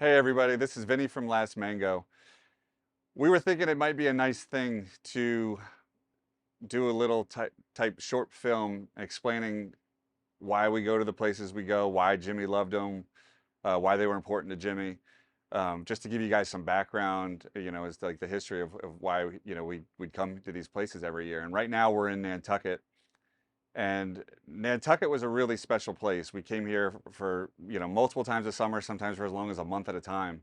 Hey everybody, this is Vinny from Last Mango. We were thinking it might be a nice thing to do a little type short film explaining why we go to the places we go, why Jimmy loved them, why they were important to Jimmy. Just to give you guys some background, as like the history of why we'd come to these places every year. And right now we're in Nantucket, and Nantucket was a really special place. We came here for multiple times a summer, sometimes for as long as a month at a time.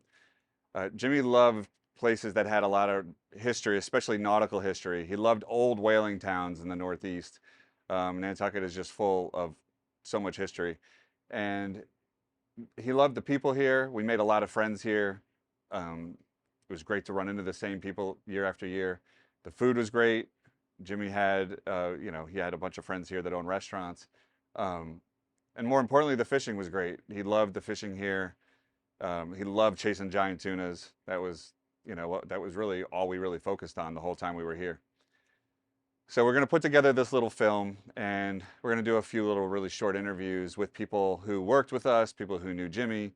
Jimmy loved places that had a lot of history, especially nautical history. He loved old whaling towns in the Northeast. Nantucket is just full of so much history. And he loved the people here. We made a lot of friends here. It was great to run into the same people year after year. The food was great. Jimmy had, he had a bunch of friends here that own restaurants. And more importantly, the fishing was great. He loved the fishing here. He loved chasing giant tunas. That was, that was really all we really focused on the whole time we were here. So we're going to put together this little film, and we're going to do a few little really short interviews with people who worked with us, people who knew Jimmy,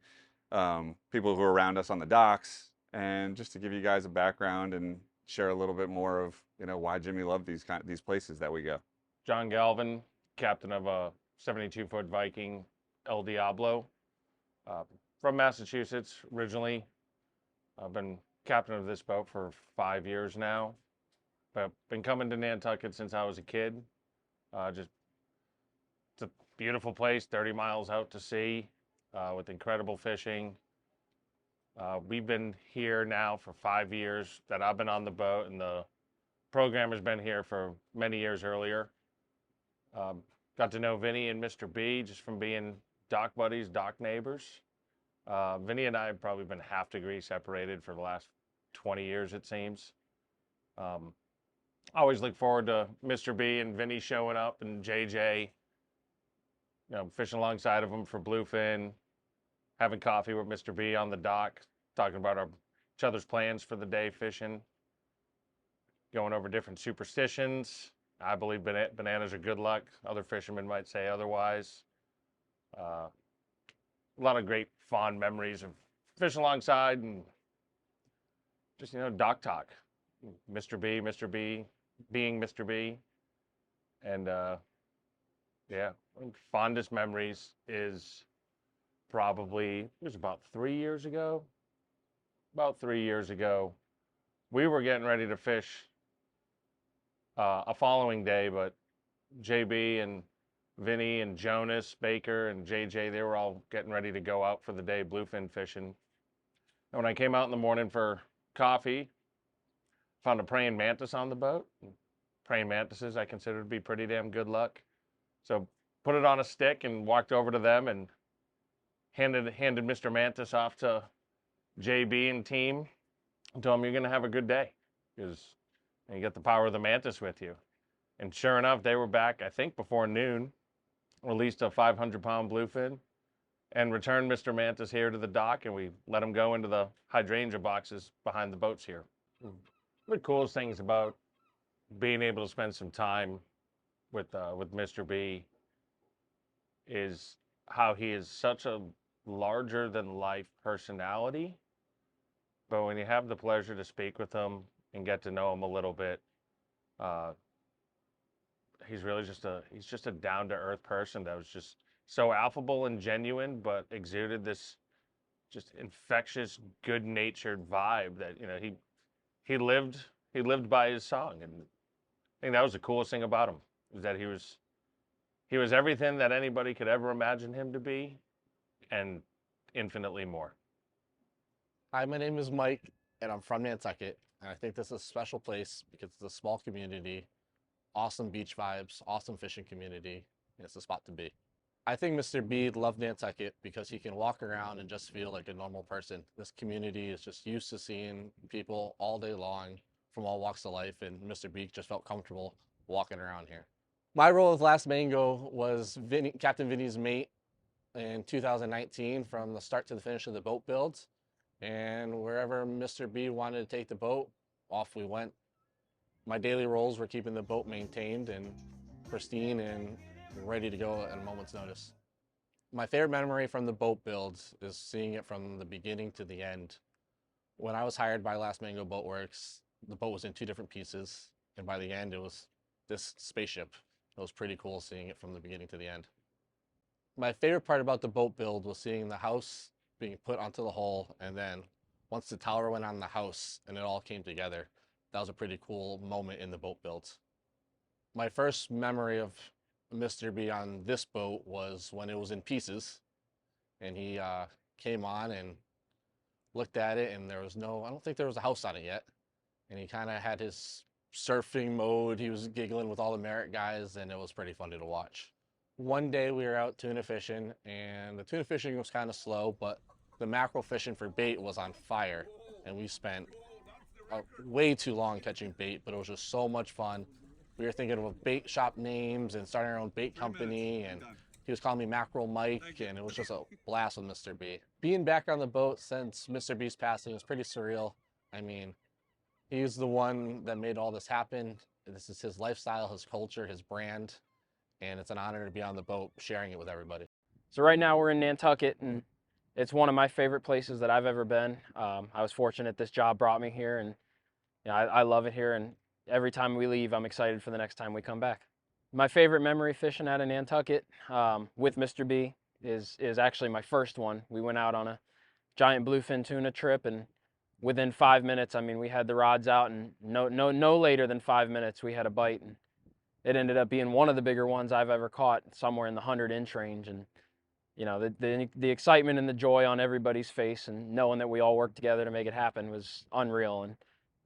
people who were around us on the docks, and just to give you guys a background and share a little bit more of, why Jimmy loved these places that we go. John Galvin, captain of a 72-foot Viking El Diablo, uh, from Massachusetts originally. I've been captain of this boat for 5 years now, but been coming to Nantucket since I was a kid. Just it's a beautiful place, 30 miles out to sea, with incredible fishing. We've been here now for 5 years that I've been on the boat, and the programmer's been here for many years earlier. Got to know Vinny and Mr. B just from being dock buddies, dock neighbors. Vinny and I have probably been half degree separated for the last 20 years, it seems. I always look forward to Mr. B and Vinny showing up, and JJ, fishing alongside of them for bluefin, having coffee with Mr. B on the dock, talking about each other's plans for the day fishing, going over different superstitions. I believe bananas are good luck. Other fishermen might say otherwise. A lot of great fond memories of fishing alongside and just, dock talk. Mr. B being Mr. B. And yeah, fondest memories is probably, it was about 3 years ago. About 3 years ago, we were getting ready to fish a following day, but JB and Vinny and Jonas, Baker and JJ, they were all getting ready to go out for the day bluefin fishing. And when I came out in the morning for coffee, found a praying mantis on the boat. Praying mantises I consider to be pretty damn good luck. So put it on a stick and walked over to them and handed Mr. Mantis off to JB and team and told them you're going to have a good day because you get the power of the mantis with you. And sure enough, they were back, I think, before noon, released a 500-pound bluefin, and returned Mr. Mantis here to the dock, and we let him go into the hydrangea boxes behind the boats here. The coolest things about being able to spend some time with Mr. B is how he is such a larger-than-life personality, but when you have the pleasure to speak with him and get to know him a little bit, he's really just a down-to-earth person that was just so affable and genuine, but exuded this just infectious, good-natured vibe that he lived by his song. And I think that was the coolest thing about him, is that he was everything that anybody could ever imagine him to be, and infinitely more. Hi, my name is Mike, and I'm from Nantucket. And I think this is a special place because it's a small community, awesome beach vibes, awesome fishing community, and it's a spot to be. I think Mr. B loved Nantucket because he can walk around and just feel like a normal person. This community is just used to seeing people all day long from all walks of life, and Mr. B just felt comfortable walking around here. My role with Last Mango was Captain Vinny's mate in 2019 from the start to the finish of the boat builds. And wherever Mr. B wanted to take the boat, off we went. My daily roles were keeping the boat maintained and pristine and ready to go at a moment's notice. My favorite memory from the boat builds is seeing it from the beginning to the end. When I was hired by Last Mango Boat Works, the boat was in 2 different pieces, and by the end, it was this spaceship. It was pretty cool seeing it from the beginning to the end. My favorite part about the boat build was seeing the house being put onto the hull, and then once the tower went on the house and it all came together, that was a pretty cool moment in the boat build. My first memory of Mr. B on this boat was when it was in pieces, and he came on and looked at it, and I don't think there was a house on it yet. And he kind of had his surfing mode. He was giggling with all the Merritt guys, and it was pretty funny to watch. One day we were out tuna fishing, and the tuna fishing was kind of slow, but the mackerel fishing for bait was on fire. And we spent way too long catching bait, but it was just so much fun. We were thinking of bait shop names and starting our own bait company, and he was calling me Mackerel Mike, and it was just a blast with Mr. B. Being back on the boat since Mr. B's passing is pretty surreal. I mean, he's the one that made all this happen. This is his lifestyle, his culture, his brand, and it's an honor to be on the boat sharing it with everybody. So right now we're in Nantucket, and it's one of my favorite places that I've ever been. I was fortunate this job brought me here, and I love it here, and every time we leave, I'm excited for the next time we come back. My favorite memory fishing out of Nantucket with Mr. B is actually my first one. We went out on a giant bluefin tuna trip, and within 5 minutes, I mean, we had the rods out, and no later than 5 minutes, we had a bite, and it ended up being one of the bigger ones I've ever caught, somewhere in the 100-inch range. And you know, the excitement and the joy on everybody's face, and knowing that we all worked together to make it happen was unreal. And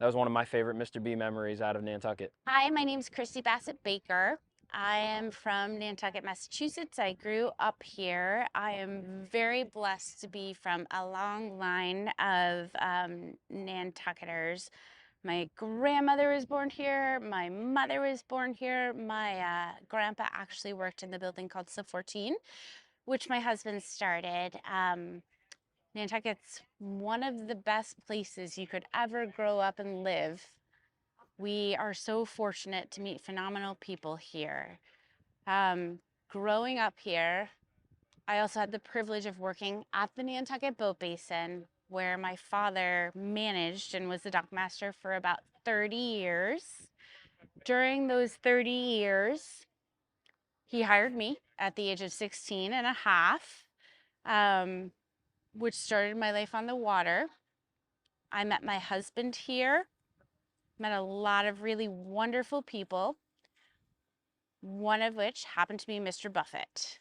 that was one of my favorite Mr. B memories out of Nantucket. Hi, my name's Christy Bassett Baker. I am from Nantucket, Massachusetts. I grew up here. I am very blessed to be from a long line of Nantucketers. My grandmother was born here. My mother was born here. My grandpa actually worked in the building called Sub 14, which my husband started. Nantucket's one of the best places you could ever grow up and live. We are so fortunate to meet phenomenal people here. Growing up here, I also had the privilege of working at the Nantucket Boat Basin, where my father managed and was the dockmaster for about 30 years. During those 30 years, he hired me at the age of 16 and a half, which started my life on the water. I met my husband here. Met a lot of really wonderful people, one of which happened to be Mr. Buffett,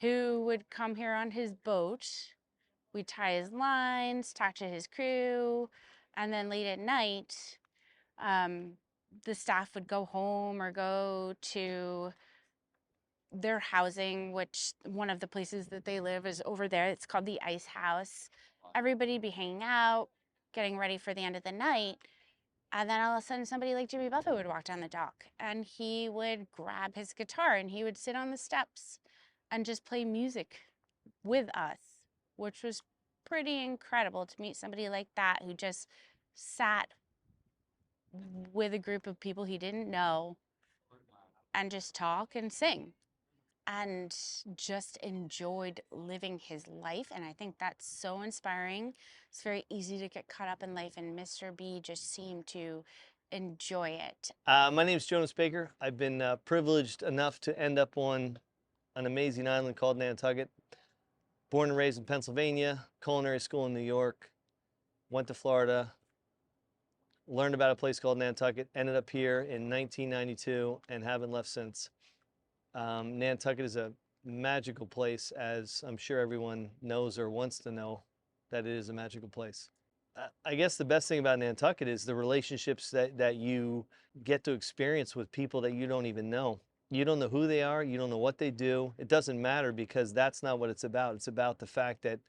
who would come here on his boat. We'd tie his lines, talk to his crew, and then late at night, the staff would go home or go to their housing, which one of the places that they live is over there. It's called the Ice House. Everybody'd be hanging out, getting ready for the end of the night. And then all of a sudden, somebody like Jimmy Buffett would walk down the dock, and he would grab his guitar and he would sit on the steps and just play music with us, which was pretty incredible to meet somebody like that who just sat with a group of people he didn't know and just talk and sing and just enjoyed living his life. And I think that's so inspiring. It's very easy to get caught up in life, and Mr. B just seemed to enjoy it. My name is Jonas Baker. I've been privileged enough to end up on an amazing island called Nantucket. Born and raised in Pennsylvania, culinary school in New York, went to Florida, learned about a place called Nantucket, ended up here in 1992 and haven't left since. Nantucket is a magical place, as I'm sure everyone knows or wants to know that it is a magical place. I guess the best thing about Nantucket is the relationships that you get to experience with people that you don't even know. You don't know who they are, you don't know what they do. It doesn't matter, because that's not what it's about. It's about the fact that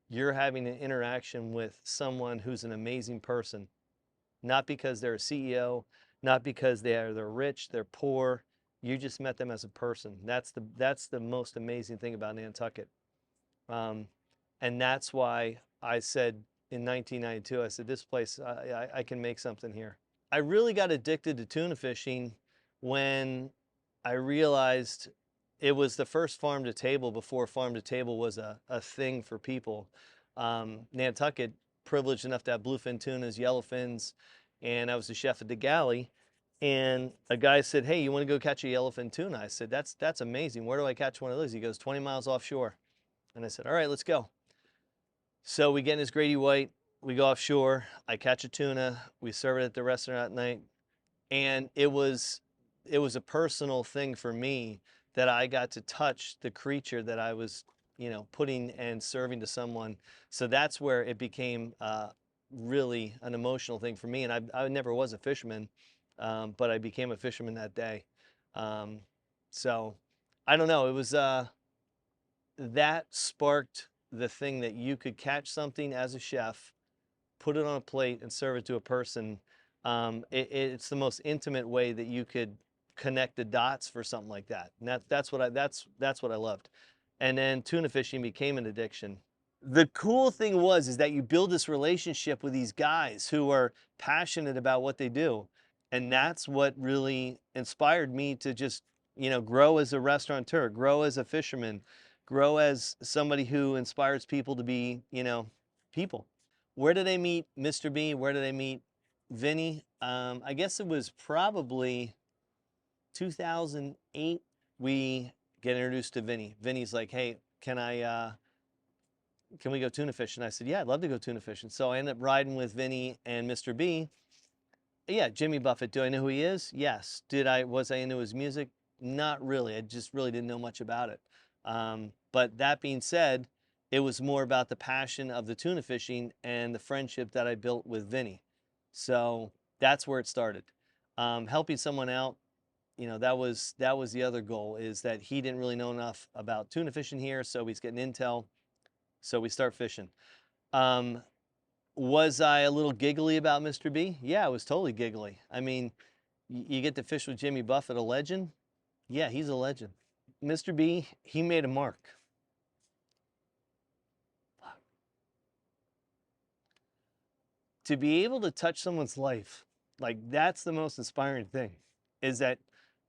you're having an interaction with someone who's an amazing person. Not because they're a CEO, not because they're rich, they're poor. You just met them as a person. That's the most amazing thing about Nantucket. And that's why I said in 1992, I said, this place, I can make something here. I really got addicted to tuna fishing when I realized it was the first farm to table before farm to table was a thing for people. Nantucket, privileged enough to have bluefin tunas, yellowfins, and I was the chef at the galley. And a guy said, "Hey, you want to go catch a yellowfin tuna?" I said, "That's amazing. Where do I catch one of those?" He goes, "20 miles offshore." And I said, "All right, let's go." So we get in his Grady White, we go offshore, I catch a tuna, we serve it at the restaurant at night, and it was a personal thing for me that I got to touch the creature that I was, putting and serving to someone. So that's where it became really an emotional thing for me. And I never was a fisherman, but I became a fisherman that day. So I don't know. It was that sparked the thing that you could catch something as a chef, put it on a plate, and serve it to a person. It's the most intimate way that you could connect the dots for something like that. And that's what I loved. And then tuna fishing became an addiction. The cool thing is that you build this relationship with these guys who are passionate about what they do. And that's what really inspired me to just, grow as a restaurateur, grow as a fisherman, grow as somebody who inspires people to be, people. Where did I meet Mr. B? Where did I meet Vinny? I guess it was probably 2008. We get introduced to Vinny. Vinny's like, "Hey, can we go tuna fishing?" I said, "Yeah, I'd love to go tuna fishing." So I ended up riding with Vinny and Mr. B. Yeah, Jimmy Buffett. Do I know who he is? Yes. Was I into his music? Not really. I just really didn't know much about it. But that being said, it was more about the passion of the tuna fishing and the friendship that I built with Vinny. So that's where it started. Helping someone out, that was the other goal, is that he didn't really know enough about tuna fishing here, so he's getting intel. So we start fishing. Was I a little giggly about Mr. B? Yeah, I was totally giggly. I mean, you get to fish with Jimmy Buffett, a legend. Yeah, he's a legend. Mr. B, he made a mark. To be able to touch someone's life, like, that's the most inspiring thing, is that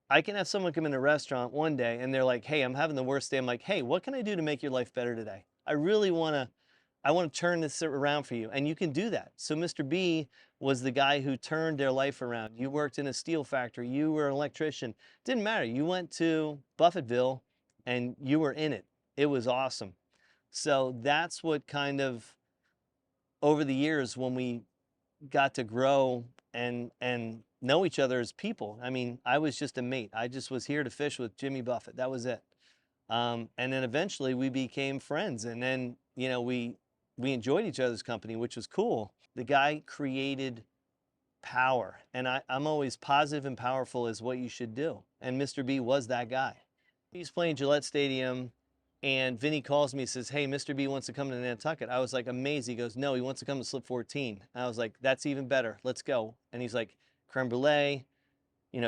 I can have someone come in a restaurant one day and they're like, "Hey, I'm having the worst day." I'm like, "Hey, what can I do to make your life better today? I want to turn this around for you." And you can do that. So Mr. B was the guy who turned their life around. You worked in a steel factory, you were an electrician. Didn't matter. You went to Buffettville and you were in it. It was awesome. So that's what kind of, over the years, when we got to grow and know each other as people. I mean, I was just a mate. I just was here to fish with Jimmy Buffett. That was it. And then eventually we became friends, and then, we enjoyed each other's company, which was cool. The guy created power, and I'm always positive and powerful is what you should do. And Mr. B was that guy. He's playing Gillette Stadium, and Vinny calls me and says, "Hey, Mr. B wants to come to Nantucket." I was like, amazed. He goes, "No, he wants to come to Slip 14. I was like, "That's even better. Let's go." And he's like, "Creme brulee,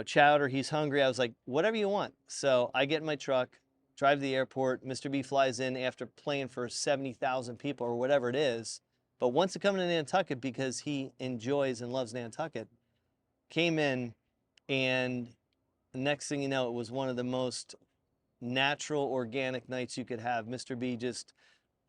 chowder." He's hungry. I was like, "Whatever you want." So I get in my truck, drive to the airport. Mr. B flies in after playing for 70,000 people or whatever it is, but wants to come to Nantucket because he enjoys and loves Nantucket. Came in, and the next thing you know, it was one of the most natural, organic nights you could have. Mr. B just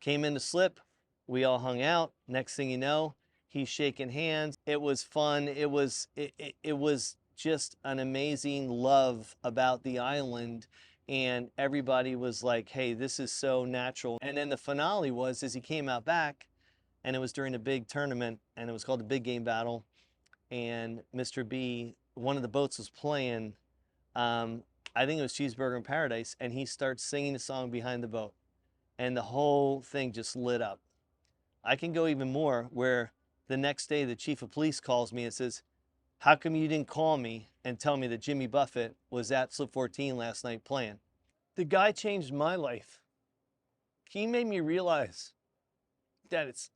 came in to Slip. We all hung out. Next thing you know, he's shaking hands. It was fun. It was just an amazing love about the island, and everybody was like, "Hey, this is so natural." And then the finale was, as he came out back, and it was during a big tournament, and it was called the Big Game Battle, and Mr. B, one of the boats was playing, I think it was Cheeseburger in Paradise, and he starts singing a song behind the boat, and the whole thing just lit up. I can go even more, where the next day the chief of police calls me and says, "How come you didn't call me and tell me that Jimmy Buffett was at Slip 14 last night playing?" The guy changed my life. He made me realize that it's,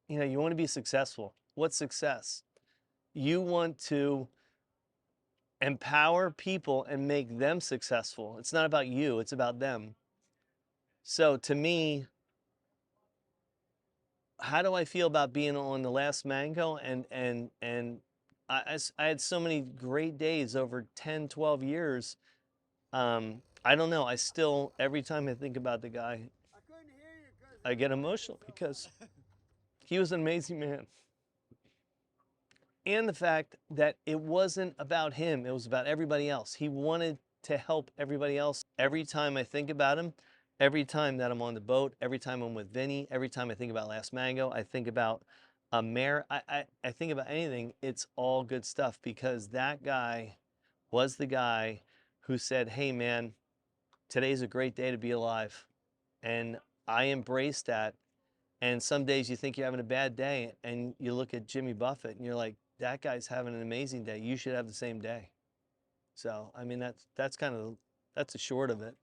you want to be successful. What's success? You want to empower people and make them successful. It's not about you, it's about them. So to me, how do I feel about being on the last Mango? And I had so many great days over 10, 12 years. I don't know. I still, every time I think about the guy, I get emotional because he was an amazing man. And the fact that it wasn't about him, it was about everybody else. He wanted to help everybody else. Every time I think about him, every time that I'm on the boat, every time I'm with Vinny, every time I think about Last Mango, I think about a mare, I think about anything, it's all good stuff because that guy was the guy who said, hey man, today's a great day to be alive. And I embraced that. And some days you think you're having a bad day and you look at Jimmy Buffett and you're like, that guy's having an amazing day. You should have the same day. So, I mean, that's kind of, that's the short of it.